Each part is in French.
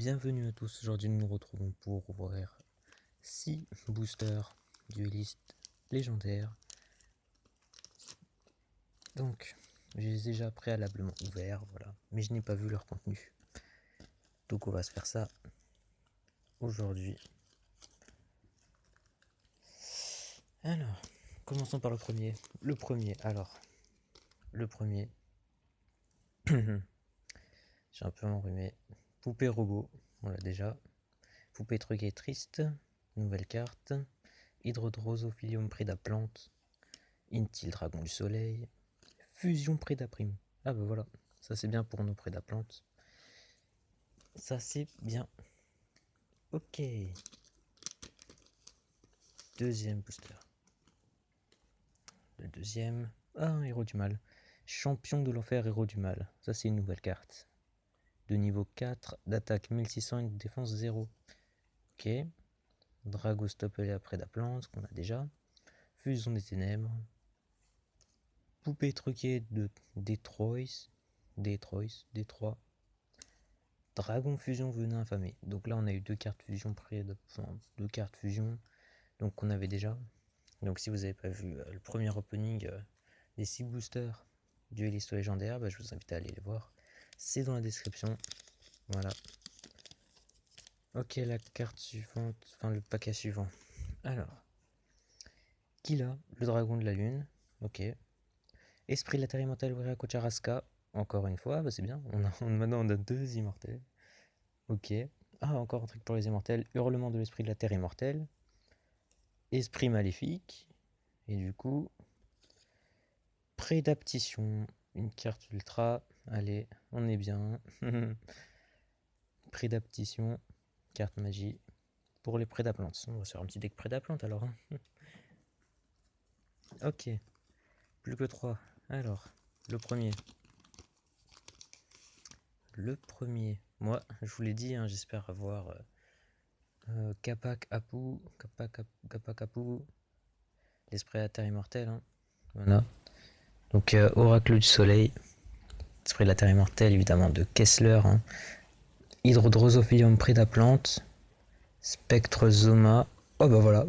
Bienvenue à tous, aujourd'hui nous nous retrouvons pour ouvrir 6 boosters duellistes légendaires. Donc, je les ai déjà préalablement ouverts, voilà, mais je n'ai pas vu leur contenu. Donc on va se faire ça aujourd'hui. Alors, commençons par le premier. Le premier, j'ai un peu enrhumé. Poupée robot, on l'a déjà. Poupée truquée triste, nouvelle carte. Hydrodrosophilium prédaplante. Intil dragon du soleil. Fusion prédaprime. Ah bah voilà, ça c'est bien pour nos prédaplantes. Ça c'est bien. Ok. Deuxième booster. Le deuxième. Ah, un héros du mal. Champion de l'enfer, héros du mal. Ça c'est une nouvelle carte. De niveau 4, d'attaque 1600 et de défense 0. Ok. Dragostopelea prédaplante, qu'on a déjà. Fusion des ténèbres. Poupée truquée de Détroit. Dragon fusion venin infamé. Donc là on a eu deux cartes fusion deux cartes fusion. Donc qu'on avait déjà. Donc si vous n'avez pas vu le premier opening des 6 boosters duellistes légendaires, bah, je vous invite à aller les voir. C'est dans la description. Voilà. Ok, la carte suivante, enfin le paquet suivant. Alors, Kila, le dragon de la lune. Ok. Esprit de la terre immortelle, Wiraco Charaska. Encore une fois, bah c'est bien. Maintenant on a 2 immortels. Ok. Ah, encore un truc pour les immortels. Hurlement de l'esprit de la terre immortelle. Esprit maléfique. Et du coup, prédaptition. Une carte ultra. Allez, on est bien. Prédaptition. Carte magie. Pour les prédaplantes. On va se faire un petit deck prédaplante alors. Ok. Plus que 3. Alors, le premier. Moi, je vous l'ai dit, hein, j'espère avoir Kapak Apu. L'esprit de la terre immortelle. Hein. Voilà. Donc, Oracle du soleil. Esprit de la terre immortelle, évidemment, de Kessler. Hein. Hydrodrosophilium prédaplante. Spectre Zoma. Oh bah voilà.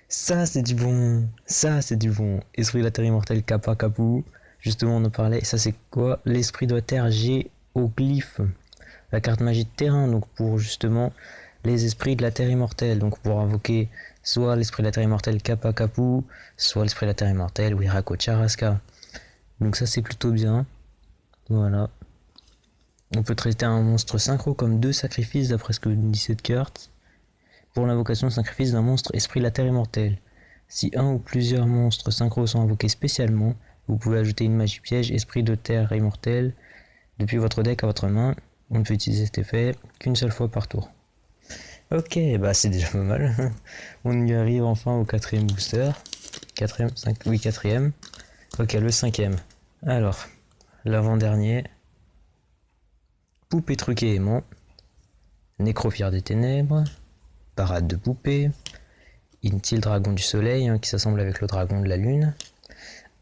Ça c'est du bon. Ça c'est du bon. Esprit de la terre immortelle Kappa Kapu. Justement on en parlait. Ça c'est quoi? L'esprit de la terre géoglyphe. La carte magie de terrain. Donc pour justement les esprits de la terre immortelle. Donc pour invoquer soit l'esprit de la terre immortelle Kappa Kapu, soit l'esprit de la terre immortelle Wiraco Charaska. Donc ça c'est plutôt bien. Voilà. On peut traiter un monstre synchro comme 2 sacrifices d'après ce que dit cette carte. Pour l'invocation de sacrifice d'un monstre esprit de la terre immortelle. Si un ou plusieurs monstres synchro sont invoqués spécialement, vous pouvez ajouter une magie piège esprit de terre immortelle depuis votre deck à votre main. On ne peut utiliser cet effet qu'une seule fois par tour. Ok, bah c'est déjà pas mal. On y arrive enfin au 4ème booster. 4ème, 5, oui 4ème. Ok, le 5ème. Alors, l'avant-dernier. Poupée truquée aimant. Nécrophire des ténèbres. Parade de poupée. Intil dragon du soleil, hein, qui s'assemble avec le dragon de la lune.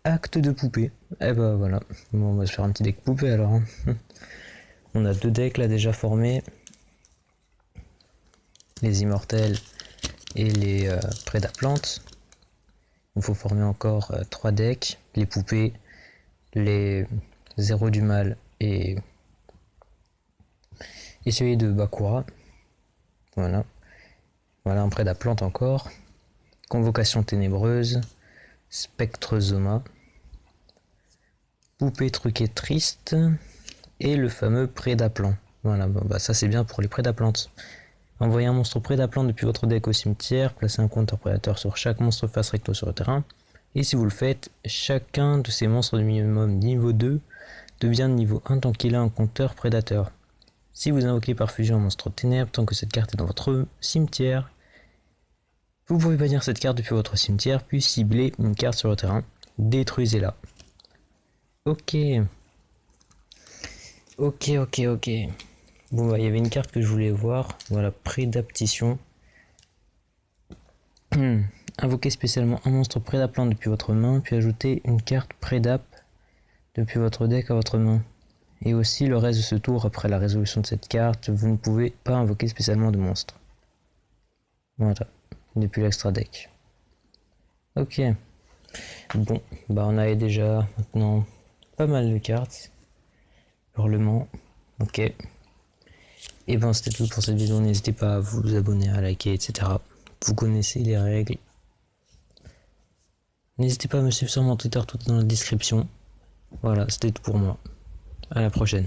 Acte de poupée. Et bah voilà. Bon, on va se faire un petit deck poupée alors. Hein. On a 2 decks là déjà formés. Les immortels et les prédaplantes. Il faut former encore 3 decks. Les poupées, les zéros du mal et celui de Bakura. Voilà. Voilà un prédaplante encore. Convocation ténébreuse. Spectre Zoma. Poupée truquée triste. Et le fameux prédaplant. Voilà, bon, bah ça c'est bien pour les prédaplantes. Envoyez un monstre prédaplante depuis votre deck au cimetière. Placez un compteur prédateur sur chaque monstre face recto sur le terrain. Et si vous le faites, chacun de ces monstres de minimum niveau 2 devient de niveau 1 tant qu'il a un compteur prédateur. Si vous invoquez par fusion un monstre ténèbres tant que cette carte est dans votre cimetière, vous pouvez bannir cette carte depuis votre cimetière puis cibler une carte sur le terrain. Détruisez-la. Ok. Ok. Bon, bah, il y avait une carte que je voulais voir. Voilà, prédaptition. Invoquez spécialement un monstre prédaplante depuis votre main, puis ajoutez une carte prédap depuis votre deck à votre main. Et aussi le reste de ce tour, après la résolution de cette carte, vous ne pouvez pas invoquer spécialement de monstres. Voilà, depuis l'extra deck. Ok. Bon, bah on avait déjà maintenant pas mal de cartes. Hurlement. Ok. Et ben c'était tout pour cette vidéo. N'hésitez pas à vous abonner, à liker, etc. Vous connaissez les règles. N'hésitez pas à me suivre sur mon Twitter, tout dans la description. Voilà, c'était tout pour moi. À la prochaine.